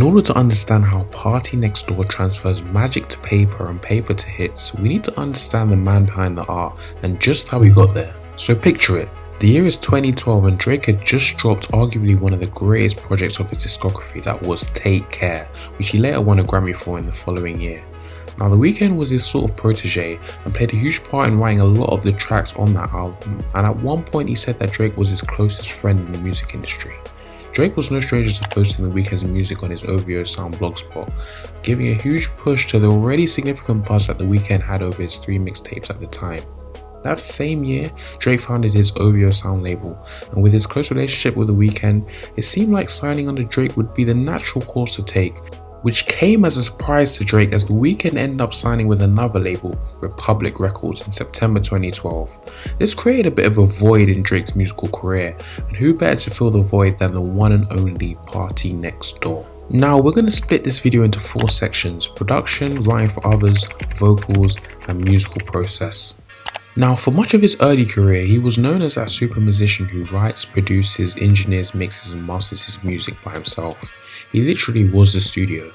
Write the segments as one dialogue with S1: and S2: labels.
S1: In order to understand how Partynextdoor transfers magic to paper and paper to hits, we need to understand the man behind the art and just how he got there. So picture it. The year is 2012 and Drake had just dropped arguably one of the greatest projects of his discography, that was Take Care, which he later won a Grammy for in the following year. Now The Weeknd was his sort of protege and played a huge part in writing a lot of the tracks on that album, and at one point he said that Drake was his closest friend in the music industry. Drake was no stranger to posting The Weeknd's music on his OVO Sound blogspot, giving a huge push to the already significant buzz that The Weeknd had over his 3 mixtapes at the time. That same year, Drake founded his OVO Sound label, and with his close relationship with The Weeknd, it seemed like signing under Drake would be the natural course to take, which came as a surprise to Drake as The Weeknd ended up signing with another label, Republic Records, in September 2012. This created a bit of a void in Drake's musical career, and who better to fill the void than the one and only Partynextdoor. Now we're going to split this video into 4 sections: production, writing for others, vocals, and musical process. Now, for much of his early career, he was known as that super musician who writes, produces, engineers, mixes and masters his music by himself. He literally was the studio.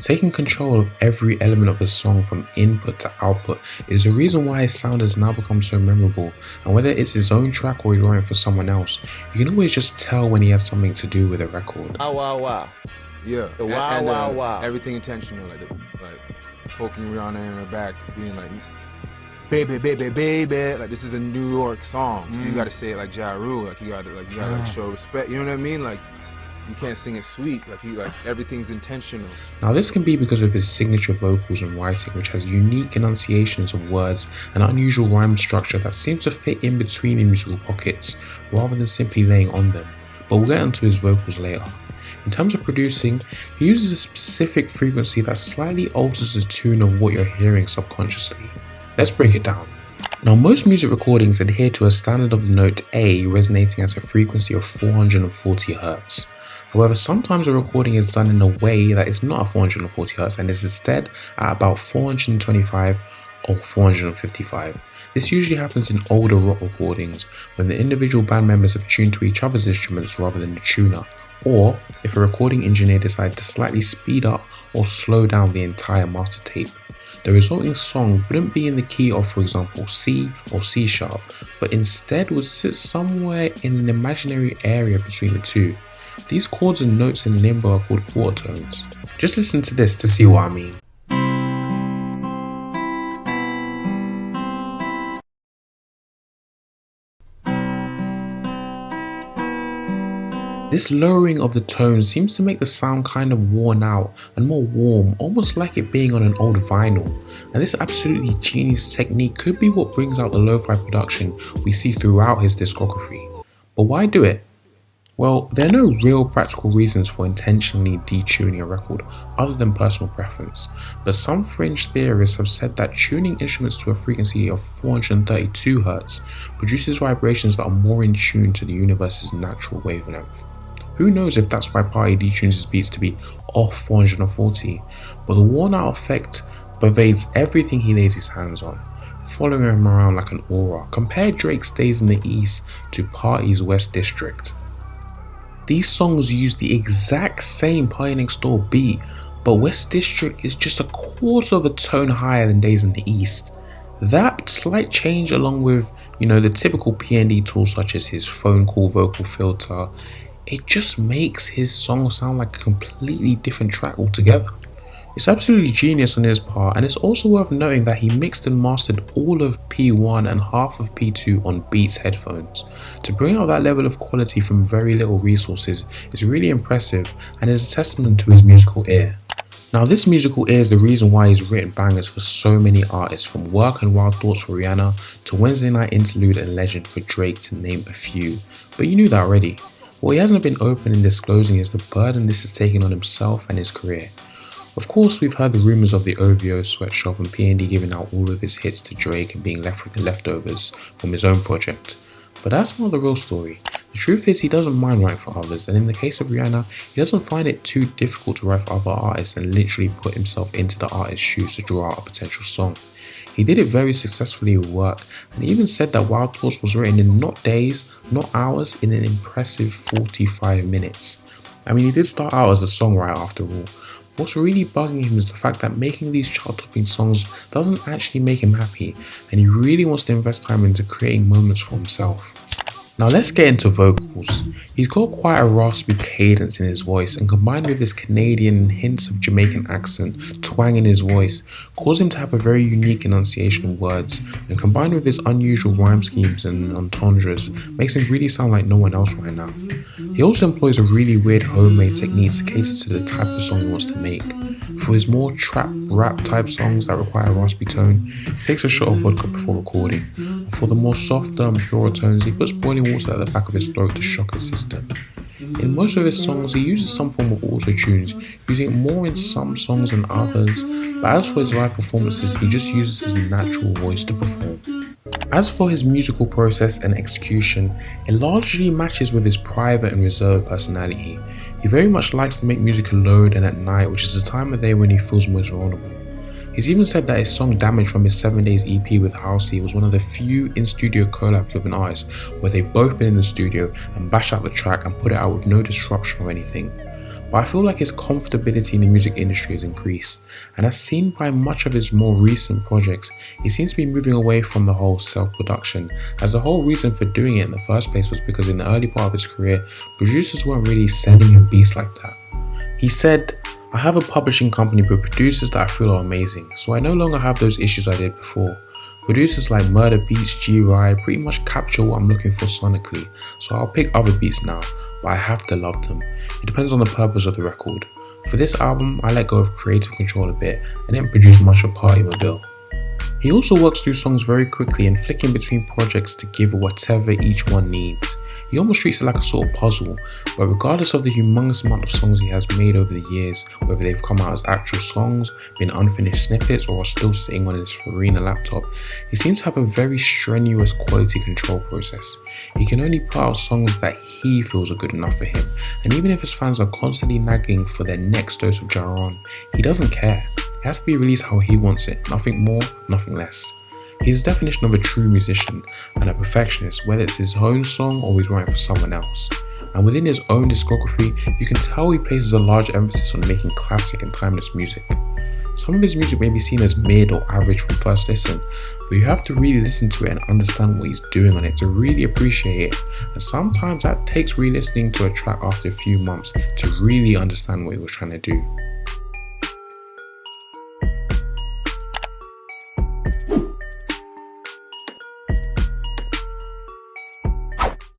S1: Taking control of every element of a song from input to output is the reason why his sound has now become so memorable, and whether it's his own track or he's writing for someone else, you can always just tell when he had something to do with a record.
S2: Wow.
S3: Yeah.
S2: The wow.
S3: Everything intentional, like poking Rhianna in her back, being like, baby, like this is a New York song, so you gotta say it like Ja Rule, like you gotta show respect, you know what I mean? Like you can't sing it sweet, like everything's intentional.
S1: Now this can be because of his signature vocals and writing, which has unique enunciations of words and unusual rhyme structure that seems to fit in between the musical pockets rather than simply laying on them, but we'll get onto his vocals later. In terms of producing, he uses a specific frequency that slightly alters the tune of what you're hearing subconsciously. Let's break it down. Now most music recordings adhere to a standard of the note A resonating at a frequency of 440 Hz. However, sometimes a recording is done in a way that is not at 440 Hz and is instead at about 425 or 455. This usually happens in older rock recordings when the individual band members have tuned to each other's instruments rather than the tuner, or if a recording engineer decides to slightly speed up or slow down the entire master tape. The resulting song wouldn't be in the key of, for example, C or C sharp, but instead would sit somewhere in an imaginary area between the two. These chords and notes in limbo are called quarter tones. Just listen to this to see what I mean. This lowering of the tone seems to make the sound kind of worn out and more warm, almost like it being on an old vinyl, and this absolutely genius technique could be what brings out the lo-fi production we see throughout his discography. But why do it? Well, there are no real practical reasons for intentionally detuning a record other than personal preference, but some fringe theorists have said that tuning instruments to a frequency of 432 Hz produces vibrations that are more in tune to the universe's natural wavelength. Who knows if that's why Party detunes his beats to be off 440, but the worn out effect pervades everything he lays his hands on, following him around like an aura. Compare Drake's Days in the East to Party's West District. These songs use the exact same Partynextdoor beat, but West District is just a quarter of a tone higher than Days in the East. That slight change, along with, the typical P&D tools such as his phone call vocal filter, it just makes his song sound like a completely different track altogether. It's absolutely genius on his part, and it's also worth noting that he mixed and mastered all of P1 and half of P2 on Beats headphones. To bring out that level of quality from very little resources is really impressive and is a testament to his musical ear. Now this musical ear is the reason why he's written bangers for so many artists, from Work and Wild Thoughts for Rhianna to Wednesday Night Interlude and Legend for Drake, to name a few. But you knew that already. What he hasn't been open in disclosing is the burden this has taken on himself and his career. Of course, we've heard the rumours of the OVO sweatshop and P&D giving out all of his hits to Drake and being left with the leftovers from his own project. But that's not the real story. The truth is he doesn't mind writing for others, and in the case of Rhianna, he doesn't find it too difficult to write for other artists and literally put himself into the artist's shoes to draw out a potential song. He did it very successfully with Work, and even said that Wild Thoughts was written in not days, not hours, in an impressive 45 minutes. I mean, he did start out as a songwriter after all. What's really bugging him is the fact that making these chart-topping songs doesn't actually make him happy, and he really wants to invest time into creating moments for himself. Now let's get into vocals. He's got quite a raspy cadence in his voice, and combined with his Canadian hints of Jamaican accent, twang in his voice, cause him to have a very unique enunciation of words, and combined with his unusual rhyme schemes and entendres, makes him really sound like no one else right now. He also employs a really weird homemade technique to cater to the type of song he wants to make. For his more trap rap type songs that require a raspy tone, he takes a shot of vodka before recording. And for the more softer and purer tones, he puts boiling water at the back of his throat to shock his system. In most of his songs, he uses some form of auto-tunes, using it more in some songs than others, but as for his live performances, he just uses his natural voice to perform. As for his musical process and execution, it largely matches with his private and reserved personality. He very much likes to make music alone and at night, which is the time of day when he feels most vulnerable. He's even said that his song Damage from his 7 Days EP with Halsey was one of the few in-studio collabs with an artist where they've both been in the studio and bashed out the track and put it out with no disruption or anything. But I feel like his comfortability in the music industry has increased, and as seen by much of his more recent projects, he seems to be moving away from the whole self-production, as the whole reason for doing it in the first place was because in the early part of his career, producers weren't really sending him beats like that. He said, "I have a publishing company with producers that I feel are amazing, so I no longer have those issues I did before. Producers like Murder Beats, G-Ride pretty much capture what I'm looking for sonically, so I'll pick other beats now, but I have to love them. It depends on the purpose of the record. For this album, I let go of creative control a bit and didn't produce much of PartyMobile." He also works through songs very quickly and flicking between projects to give whatever each one needs. He almost treats it like a sort of puzzle, but regardless of the humongous amount of songs he has made over the years, whether they've come out as actual songs, been unfinished snippets, or are still sitting on his Rhianna laptop, he seems to have a very strenuous quality control process. He can only put out songs that he feels are good enough for him, and even if his fans are constantly nagging for their next dose of Jaron, he doesn't care. It has to be released how he wants it, nothing more, nothing less. He's the definition of a true musician and a perfectionist, whether it's his own song or he's writing for someone else. And within his own discography, you can tell he places a large emphasis on making classic and timeless music. Some of his music may be seen as mid or average from first listen, but you have to really listen to it and understand what he's doing on it to really appreciate it. And sometimes that takes re-listening to a track after a few months to really understand what he was trying to do.